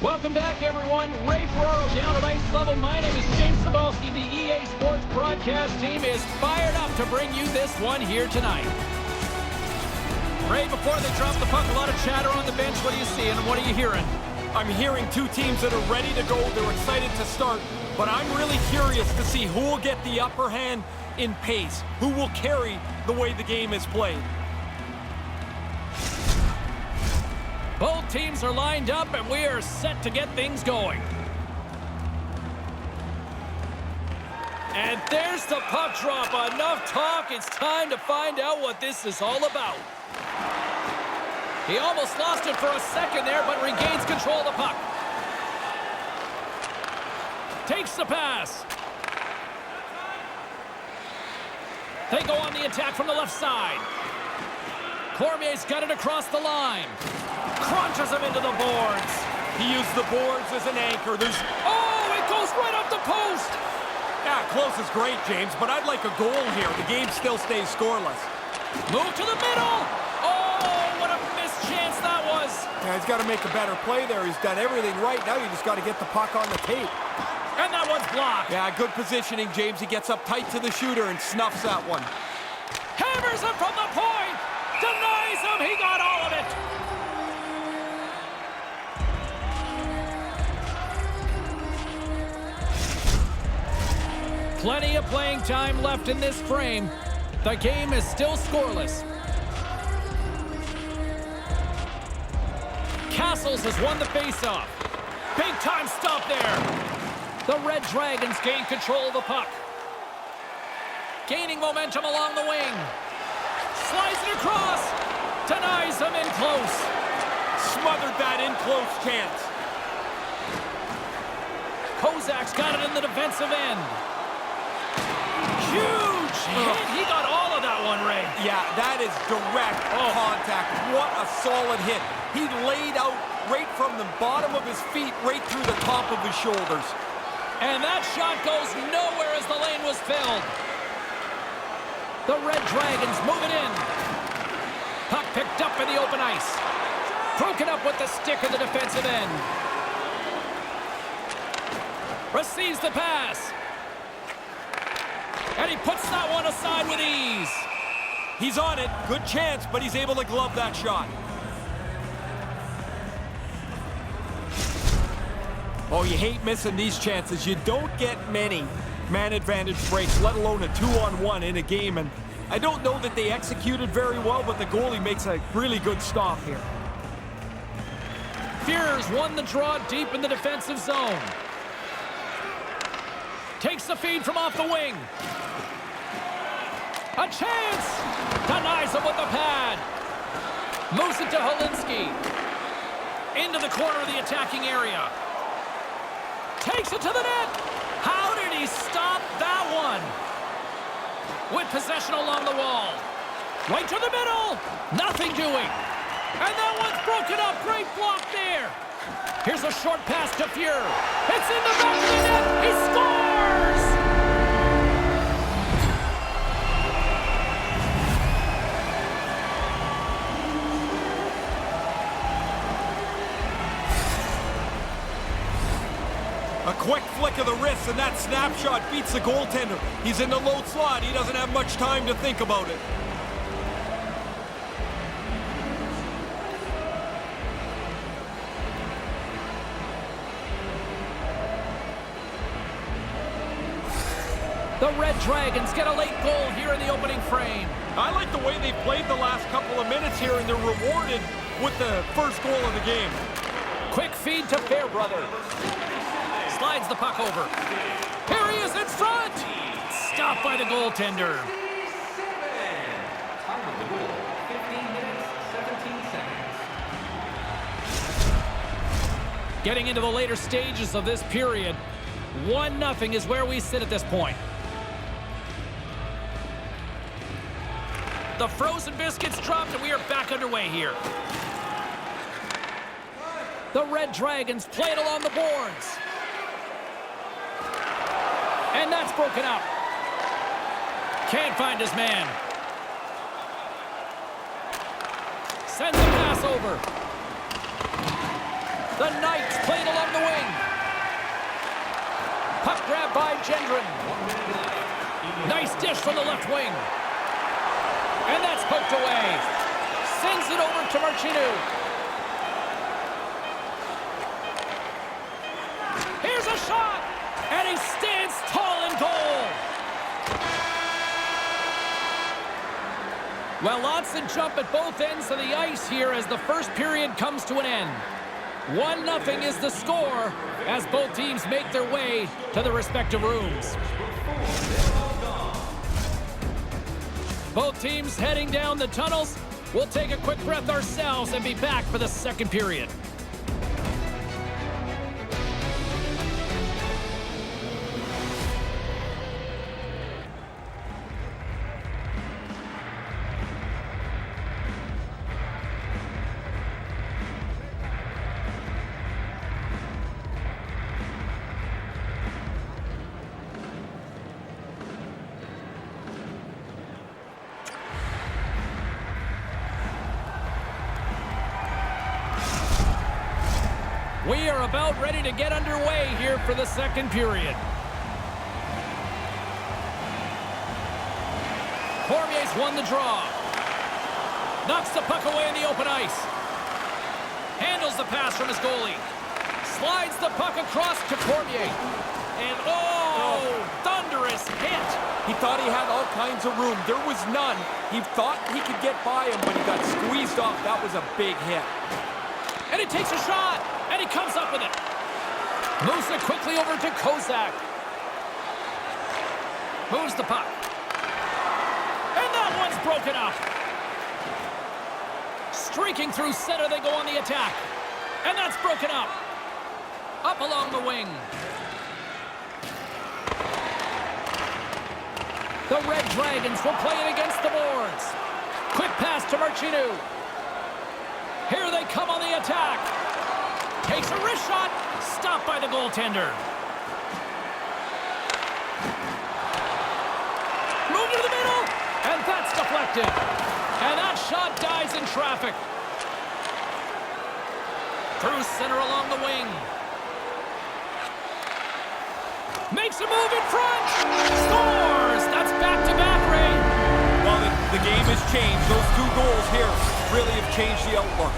Welcome back, everyone. Ray Ferraro down at ice level. My name is James Cebulski. The EA Sports broadcast team is fired up to bring you this one here tonight. Ray, before they drop the puck, a lot of chatter on the bench. What are you seeing and what are you hearing? I'm hearing two teams that are ready to go. They're excited to start, but I'm really curious to see who will get the upper hand in pace, who will carry the way the game is played. Both teams are lined up, and we are set to get things going. And there's the puck drop. Enough talk. It's time to find out what this is all about. He almost lost it for a second there, but regains control of the puck. Takes the pass. They go on the attack from the left side. Cormier's got it across the line. Crunches him into the boards. He used the boards as an anchor. Oh, it goes right up the post. Yeah, close is great, James, but I'd like a goal here. The game still stays scoreless. Move to the middle. Oh, what a missed chance that was. Yeah, he's got to make a better play there. He's done everything right. Now you just got to get the puck on the tape. And that one's blocked. Yeah, good positioning, James. He gets up tight to the shooter and snuffs that one. Hammers him from the point. Denies him. He got all of it. Plenty of playing time left in this frame. The game is still scoreless. Castles has won the faceoff. Big time stop there. The Red Dragons gain control of the puck. Gaining momentum along the wing. Slides it across. Denies him in close. Smothered that in close chance. Kozak's got it in the defensive end. Huge hit. He got all of that one, Ray. Yeah, that is direct contact. What a solid hit. He laid out right from the bottom of his feet, right through the top of his shoulders. And that shot goes nowhere as the lane was filled. The Red Dragons move it in. Puck picked up in the open ice. Broken up with the stick in the defensive end. Receives the pass. And he puts that one aside with ease. He's on it. Good chance, but he's able to glove that shot. Oh, you hate missing these chances. You don't get many man advantage breaks, let alone a 2-on-1 in a game. And I don't know that they executed very well, but the goalie makes a really good stop here. Fears won the draw deep in the defensive zone. Takes the feed from off the wing. A chance! Denies him with the pad. Moves it to Holinsky. Into the corner of the attacking area. Takes it to the net. How did he stop that one? With possession along the wall. Right to the middle. Nothing doing. And that one's broken up. Great block there. Here's a short pass to Fuhr. It's in the back of the net. He scores! A quick flick of the wrist, and that snapshot beats the goaltender. He's in the low slot. He doesn't have much time to think about it. The Red Dragons get a late goal here in the opening frame. I like the way they played the last couple of minutes here, and they're rewarded with the first goal of the game. Quick feed to Fairbrother. Slides the puck over. Here he is in front. Stopped by the goaltender. Time of the goal, 15 minutes, 17 seconds. Getting into the later stages of this period, 1-0 is where we sit at this point. The frozen biscuits dropped, and we are back underway here. The Red Dragons play it along the boards. And that's broken up. Can't find his man. Sends a pass over. The Knights played along the wing. Puck grab by Gendron. Nice dish from the left wing. And that's poked away. Sends it over to Marchinu. Here's a shot. And he stands tall in goal. Well, lots of jump at both ends of the ice here as the first period comes to an end. 1-0 is the score as both teams make their way to their respective rooms. Both teams heading down the tunnels. We'll take a quick breath ourselves and be back for the second period. We are about ready to get underway here for the second period. Cormier's won the draw. Knocks the puck away in the open ice. Handles the pass from his goalie. Slides the puck across to Cormier. And thunderous hit. He thought he had all kinds of room. There was none. He thought he could get by him, but he got squeezed off. That was a big hit. And he takes a shot. And he comes up with it. Moves it quickly over to Kozak. Moves the puck. And that one's broken up. Streaking through center, they go on the attack. And that's broken up. Up along the wing. The Red Dragons will play it against the boards. Quick pass to Marchinu. Here they come on the attack. Takes a wrist shot. Stopped by the goaltender. Move to the middle. And that's deflected. And that shot dies in traffic. Through center along the wing. Makes a move in front. Scores. That's back-to-back, Ray. Well, the game has changed. Those two goals here really have changed the outlook.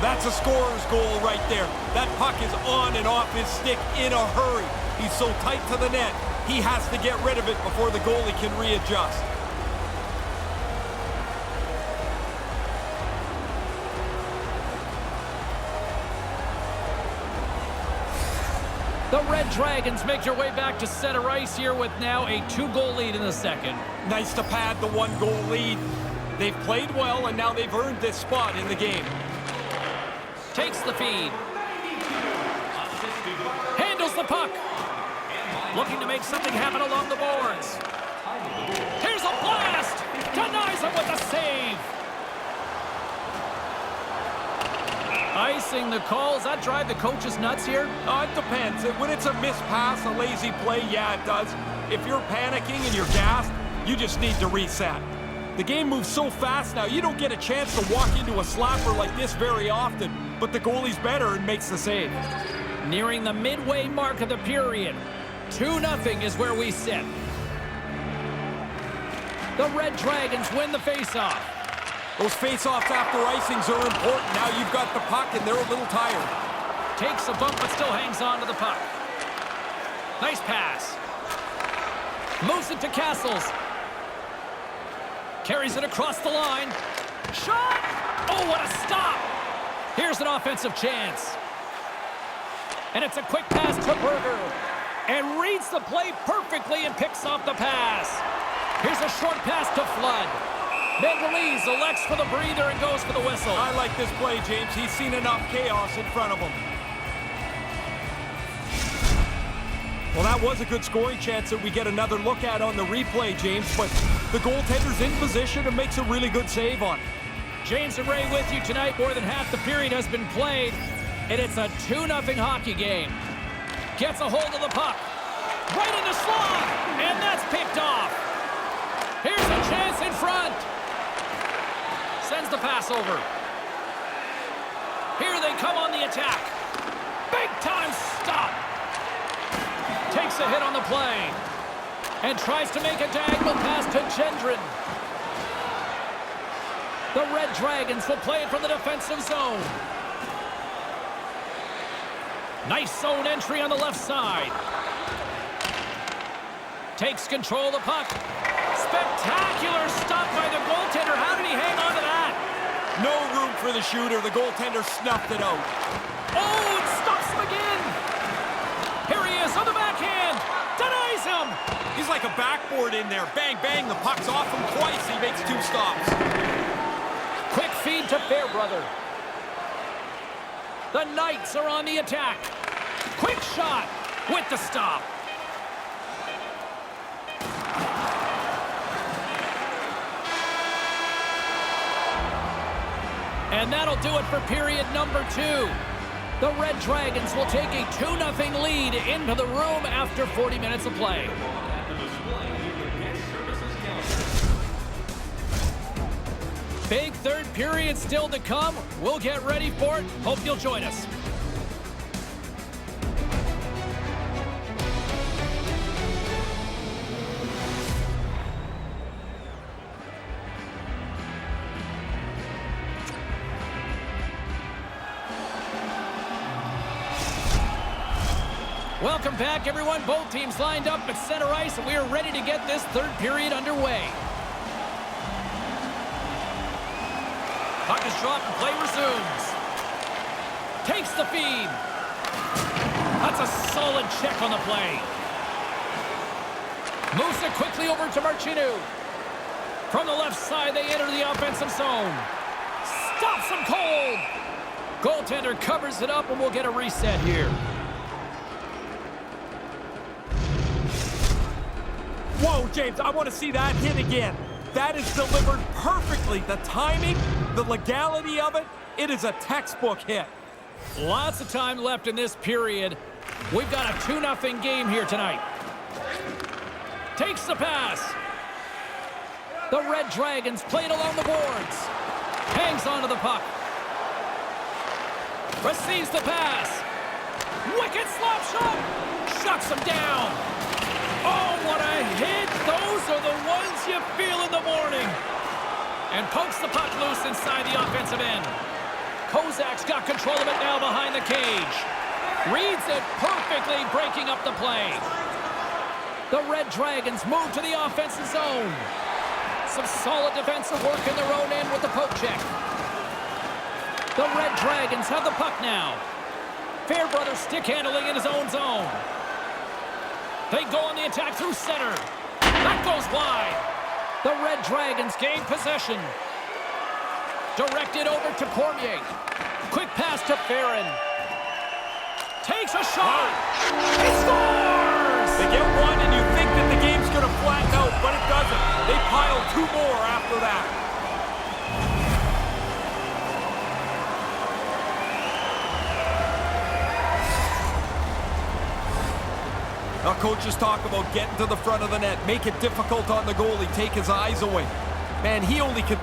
That's a scorer's goal right there. That puck is on and off his stick in a hurry. He's so tight to the net, he has to get rid of it before the goalie can readjust. The Red Dragons make their way back to center ice here with now a 2-goal lead in the second. Nice to pad the 1-goal lead. They've played well, and now they've earned this spot in the game. Takes the feed. Handles the puck. Looking to make something happen along the boards. Here's a blast. Denies him with a save. Icing the calls. That drive the coaches nuts here? It depends. When it's a missed pass, a lazy play, yeah, it does. If you're panicking and you're gassed, you just need to reset. The game moves so fast now, you don't get a chance to walk into a slapper like this very often. But the goalie's better and makes the save. Nearing the midway mark of the period. 2-0 is where we sit. The Red Dragons win the faceoff. Those faceoffs after icings are important. Now you've got the puck and they're a little tired. Takes a bump but still hangs on to the puck. Nice pass. Moves it to Castles. Carries it across the line. Shot! Oh, what a stop! Here's an offensive chance. And it's a quick pass to Berger. And reads the play perfectly and picks off the pass. Here's a short pass to Flood. Mendeleev elects for the breather and goes for the whistle. I like this play, James. He's seen enough chaos in front of him. Well, that was a good scoring chance that we get another look at on the replay, James, but the goaltender's in position and makes a really good save on it. James and Ray with you tonight. More than half the period has been played, and it's a 2-0 hockey game. Gets a hold of the puck. Right in the slot, and that's picked off. Here's a chance in front. Sends the pass over. Here they come on the attack. Big time stop. Takes a hit on the play. And tries to make a diagonal pass to Gendron. The Red Dragons will play it from the defensive zone. Nice zone entry on the left side. Takes control of the puck. Spectacular stop by the goaltender. How did he hang on to that? No room for the shooter. The goaltender snuffed it out. Oh, it stops him again. Here he is on the backhand. Denies him. He's like a backboard in there. Bang, bang. The puck's off him twice. He makes 2 stops. Quick feed to Fairbrother. The Knights are on the attack. Quick shot with the stop. And that'll do it for period number 2. The Red Dragons will take a 2-0 lead into the room after 40 minutes of play. Big third period still to come. We'll get ready for it. Hope you'll join us. Welcome back, everyone. Both teams lined up at center ice, and we are ready to get this third period underway. Puck is dropped and play resumes. Takes the feed. That's a solid check on the play. Moves it quickly over to Marchinu. From the left side, they enter the offensive zone. Stops him cold. Goaltender covers it up, and we'll get a reset here. Whoa, James, I want to see that hit again. That is delivered perfectly. The timing, the legality of it, it is a textbook hit. Lots of time left in this period. We've got a 2-0 game here tonight. Takes the pass. The Red Dragons play it along the boards. Hangs onto the puck. Receives the pass. Wicked slap shot. Shuts him down. Oh, what a hit. Those are the ones you feel in the morning. And pokes the puck loose inside the offensive end. Kozak's got control of it now behind the cage. Reads it perfectly, breaking up the play. The Red Dragons move to the offensive zone. Some solid defensive work in their own end with the poke check. The Red Dragons have the puck now. Fairbrother stick handling in his own zone. They go on the attack through center. That goes wide. The Red Dragons gain possession. Directed over to Cormier. Quick pass to Farron. Takes a shot. He scores! They get one and you think that the game's going to flatten out, but it doesn't. They pile 2 more after that. Now coaches talk about getting to the front of the net, make it difficult on the goalie, take his eyes away. Man, he only could...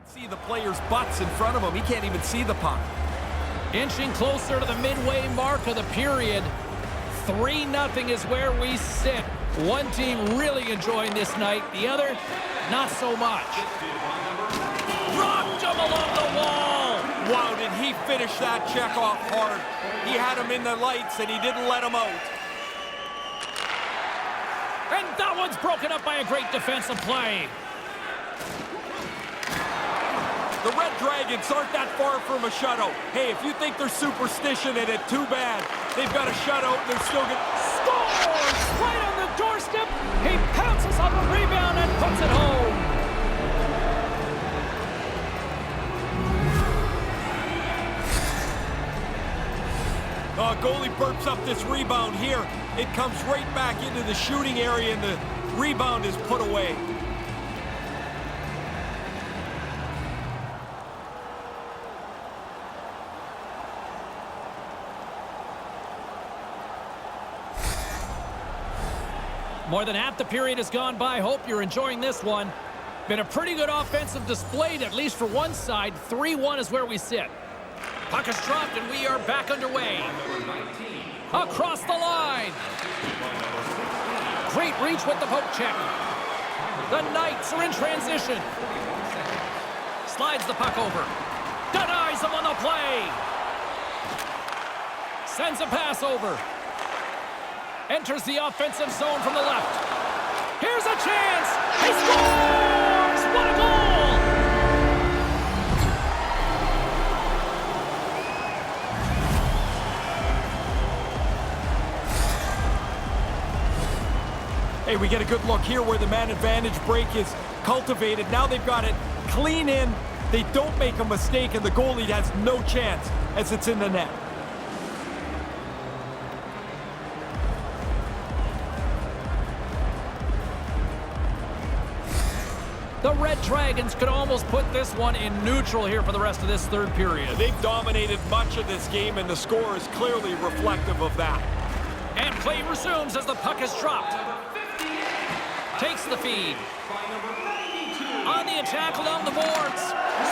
see the players' butts in front of him. He can't even see the puck. Inching closer to the midway mark of the period. 3-0 is where we sit. One team really enjoying this night, the other, not so much. Rocked him along the wall. Wow, did he finish that check off hard. He had him in the lights and he didn't let him out. And that one's broken up by a great defensive play. The Red Dragons aren't that far from a shutout. Hey, if you think they're superstition in it, too bad. They've got a shutout and they're still getting... Scores! Right on the doorstep. He pounces on the rebound and puts it home. Goalie burps up this rebound here. It comes right back into the shooting area and the rebound is put away. More than half the period has gone by. Hope you're enjoying this one. Been a pretty good offensive display, at least for one side. 3-1 is where we sit. Puck is dropped, and we are back underway. Across the line. Great reach with the poke check. The Knights are in transition. Slides the puck over. Denies him on the play. Sends a pass over. Enters the offensive zone from the left. Here's a chance. He scores! What a goal! Hey, we get a good look here where the man advantage break is cultivated. Now they've got it clean in. They don't make a mistake, and the goalie has no chance as it's in the net. The Red Dragons could almost put this one in neutral here for the rest of this third period. They've dominated much of this game, and the score is clearly reflective of that. And play resumes as the puck is dropped. Takes the feed. On the attack along the boards.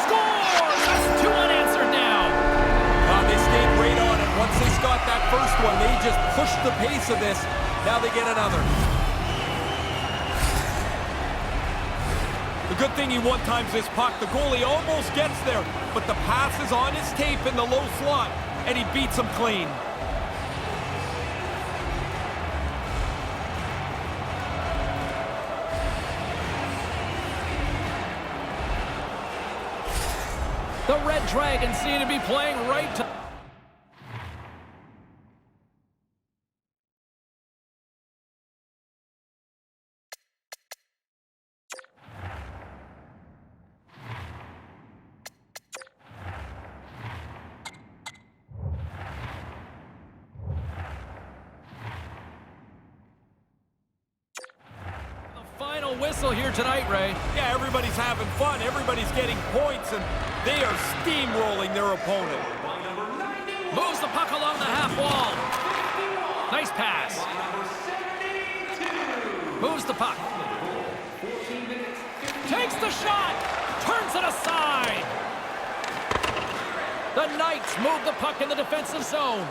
Scores! That's 2 unanswered now. They stayed right on it. Once they got that first one, they just pushed the pace of this. Now they get another. The good thing he one-times this puck. The goalie almost gets there, but the pass is on his tape in the low slot, and he beats him clean. The Red Dragons seem to be playing right to... Final whistle here tonight, Ray. Yeah, everybody's having fun. Everybody's getting points, and they are steamrolling their opponent. Moves the puck along the half wall. Nice pass. Moves the puck. Takes the shot. Turns it aside. The Knights move the puck in the defensive zone.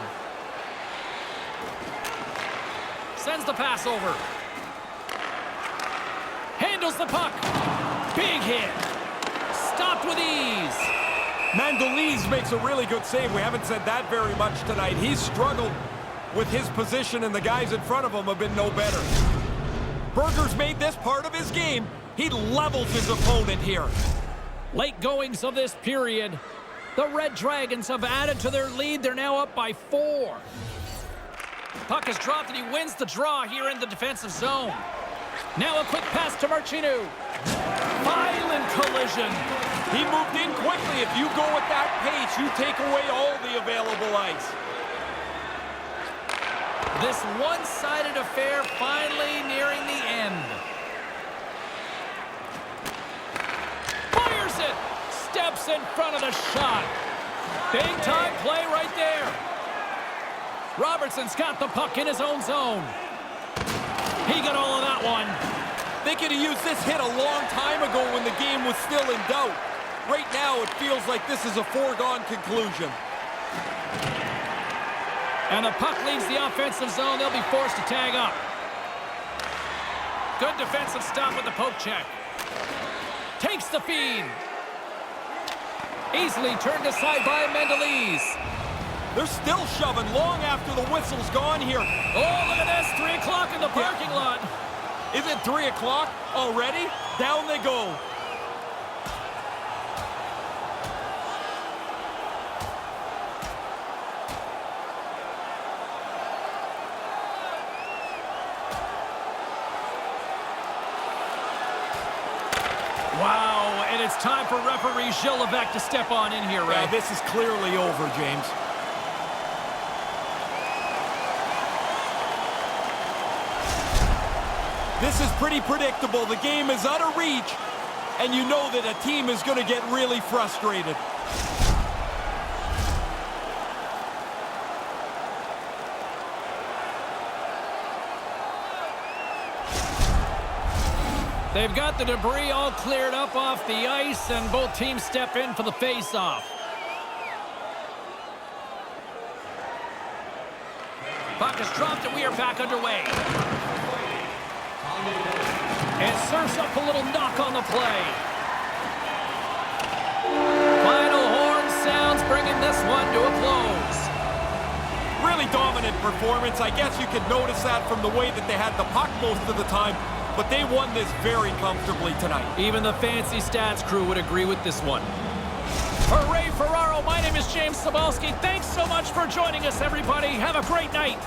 Sends the pass over. Handles the puck. Big hit. Stopped with ease. Mandolese makes a really good save. We haven't said that very much tonight. He's struggled with his position, and the guys in front of him have been no better. Berger's made this part of his game. He levels his opponent here. Late goings of this period. The Red Dragons have added to their lead. They're now up by 4. Puck is dropped, and he wins the draw here in the defensive zone. Now a quick pass to Marchinu. Violent collision. He moved in quickly. If you go at that pace, you take away all the available ice. This one-sided affair finally nearing the end. Fires it. Steps in front of the shot. Big-time play right there. Robertson's got the puck in his own zone. He got all of that one. They could have used this hit a long time ago when the game was still in doubt. Right now, it feels like this is a foregone conclusion. And the puck leaves the offensive zone. They'll be forced to tag up. Good defensive stop with the poke check. Takes the feed. Easily turned aside by Mandolese. They're still shoving long after the whistle's gone here. Oh, look at this. 3 o'clock in the parking lot. Is it 3 o'clock already? Down they go. Wow, and it's time for referee Gilles Levesque to step on in here, Ray. Yeah, this is clearly over, James. This is pretty predictable. The game is out of reach, and you know that a team is going to get really frustrated. They've got the debris all cleared up off the ice, and both teams step in for the face-off. Puck is dropped, and we are back underway. And serves up a little knock on the play. Final horn sounds, bringing this one to a close. Really dominant performance. I guess you could notice that from the way that they had the puck most of the time, but they won this very comfortably tonight. Even the fancy stats crew would agree with this one. For Ray Ferraro, my name is James Cybulski. Thanks so much for joining us, everybody. Have a great night.